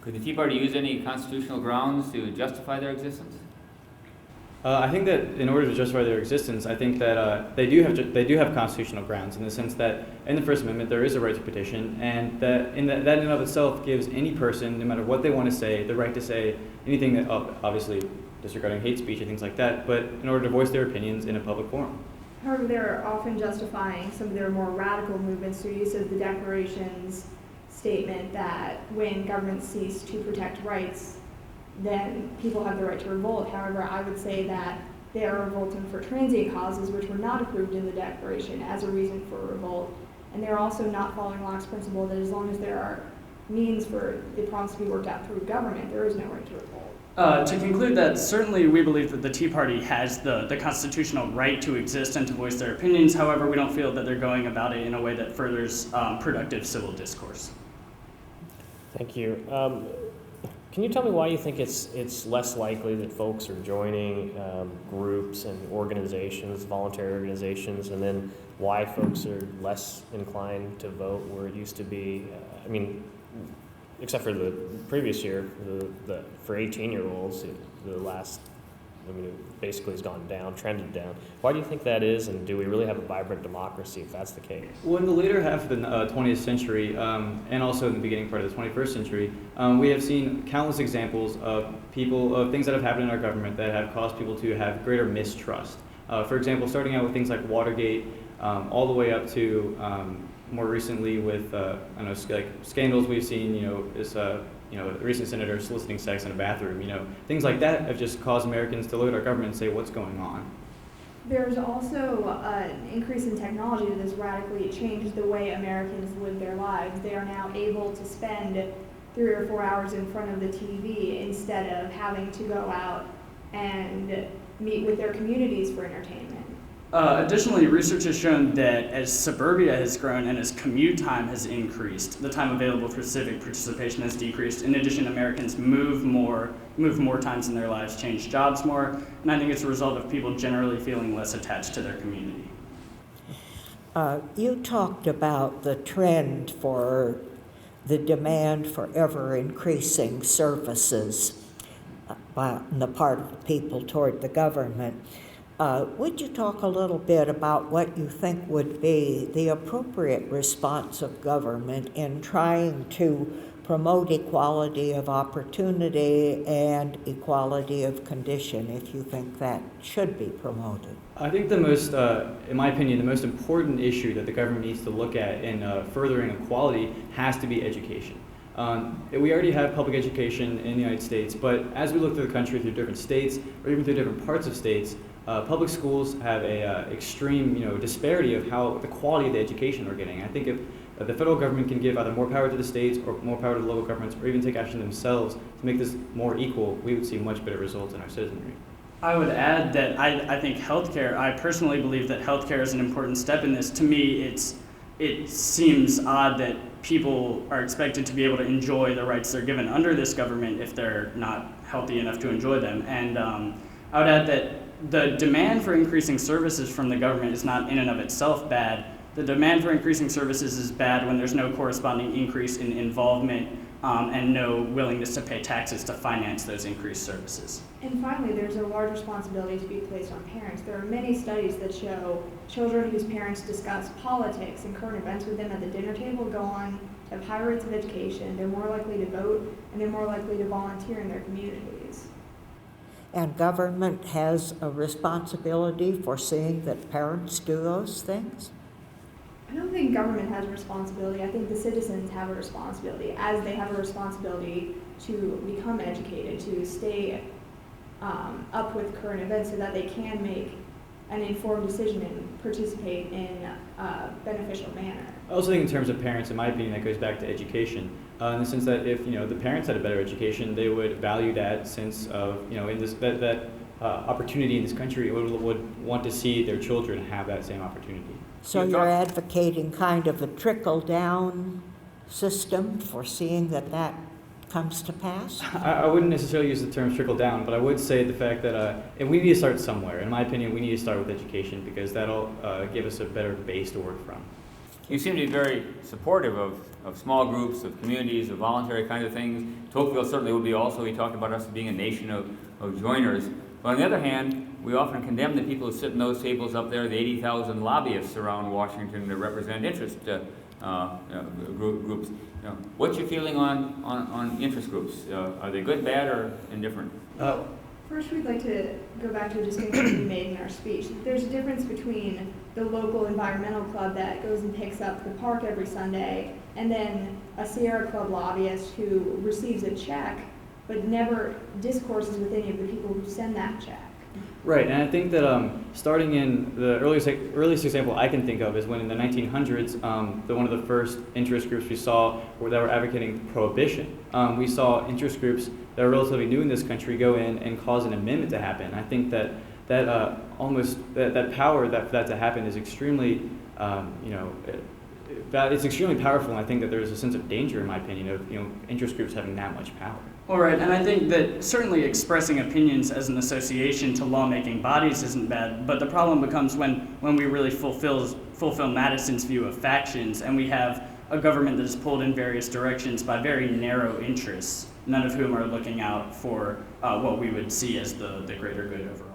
Could the Tea Party use any constitutional grounds to justify their existence? I think that in order to justify their existence, I think that they do have constitutional grounds in the sense that in the First Amendment there is a right to petition, and that in and of itself gives any person, no matter what they want to say, the right to say anything that obviously disregarding hate speech and things like that, but in order to voice their opinions in a public forum. However, they're often justifying some of their more radical movements through use of the Declaration's statement that when governments cease to protect rights, then people have the right to revolt. However, I would say that they are revolting for transient causes which were not approved in the Declaration as a reason for revolt. And they're also not following Locke's principle that as long as there are means for the problems to be worked out through government, there is no right to revolt. To conclude that, certainly we believe that the Tea Party has the constitutional right to exist and to voice their opinions. However, we don't feel that they're going about it in a way that furthers productive civil discourse. Thank you. Can you tell me why you think it's less likely that folks are joining groups and organizations, voluntary organizations, and then why folks are less inclined to vote where it used to be? Except for the previous year, for 18-year-olds, it basically has gone down, trended down. Why do you think that is, and do we really have a vibrant democracy if that's the case? Well, in the later half of the 20th century, and also in the beginning part of the 21st century, we have seen countless examples of things that have happened in our government that have caused people to have greater mistrust. For example, starting out with things like Watergate, all the way up to more recently with scandals we've seen. The recent senator soliciting sex in a bathroom. Things like that have just caused Americans to look at our government and say, "What's going on?" There's also an increase in technology that has radically changed the way Americans live their lives. They are now able to spend 3 or 4 hours in front of the TV instead of having to go out and meet with their communities for entertainment. Additionally, research has shown that as suburbia has grown and as commute time has increased, the time available for civic participation has decreased. In addition, Americans move more times in their lives, change jobs more, and I think it's a result of people generally feeling less attached to their community. You talked about the trend for the demand for ever-increasing services on the part of people toward the government. Would you talk a little bit about what you think would be the appropriate response of government in trying to promote equality of opportunity and equality of condition, if you think that should be promoted? I think in my opinion, the most important issue that the government needs to look at in furthering equality has to be education. We already have public education in the United States, but as we look through the country through different states or even through different parts of states, public schools have a extreme disparity of how the quality of the education we're getting. I think if the federal government can give either more power to the states or more power to the local governments or even take action themselves to make this more equal, we would see much better results in our citizenry. I would add that I think healthcare, I personally believe that healthcare is an important step in this. To me, it seems odd that people are expected to be able to enjoy the rights they're given under this government if they're not healthy enough to enjoy them. And I would add that the demand for increasing services from the government is not in and of itself bad. The demand for increasing services is bad when there's no corresponding increase in involvement and no willingness to pay taxes to finance those increased services. And finally, there's a large responsibility to be placed on parents. There are many studies that show children whose parents discuss politics and current events with them at the dinner table go on to have higher rates of education, they're more likely to vote, and they're more likely to volunteer in their communities. And government has a responsibility for seeing that parents do those things? I don't think government has a responsibility. I think the citizens have a responsibility, as they have a responsibility to become educated, to stay up with current events so that they can make an informed decision and participate in a beneficial manner. I also think in terms of parents, in my opinion, that goes back to education. In the sense that if the parents had a better education, they would value that sense of in this that opportunity in this country. Would want to see their children have that same opportunity. So you're advocating kind of a trickle-down system for seeing that comes to pass? I wouldn't necessarily use the term trickle down, but I would say the fact that we need to start somewhere. In my opinion, we need to start with education because that'll give us a better base to work from. You seem to be very supportive of small groups, of communities, of voluntary kind of things. Tocqueville certainly would be also. He talked about us being a nation of joiners. But on the other hand, we often condemn the people who sit in those tables up there, the 80,000 lobbyists around Washington that represent interest groups. What's your feeling on interest groups? Are they good, bad, or indifferent? First, we'd like to go back to a distinction we made in our speech. There's a difference between the local environmental club that goes and picks up the park every Sunday, and then a Sierra Club lobbyist who receives a check but never discourses with any of the people who send that check. Right, and I think that starting in the earliest example I can think of is when in the 1900s, one of the first interest groups we saw that were advocating prohibition. We saw interest groups that are relatively new in this country go in and cause an amendment to happen. I think that power that for that to happen is extremely, it's extremely powerful. And I think that there's a sense of danger, in my opinion, of interest groups having that much power. All right, and I think that certainly expressing opinions as an association to lawmaking bodies isn't bad, but the problem becomes when we really fulfill Madison's view of factions, and we have a government that is pulled in various directions by very narrow interests, none of whom are looking out for what we would see as the greater good overall.